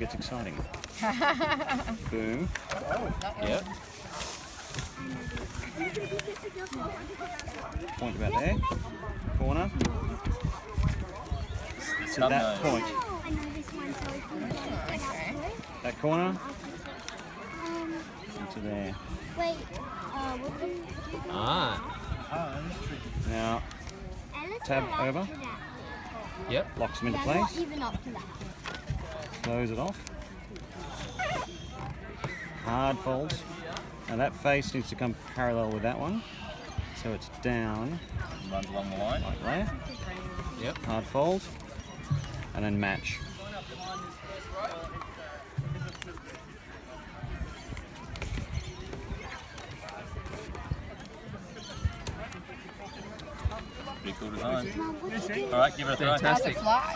gets exciting. Boom. Yep. Point about there. Corner. To that point. That corner. To there. Wait, Ah. Now, tab over. Yep. Locks them into not place. even up to that. Close it off. Hard folds. Now that face needs to come parallel with that one. So it's down. Runs along the line. Like there. Yep. Hard fold. And then match. Pretty cool design. Mom, what you do? All right, give it a try. Fantastic. Fly.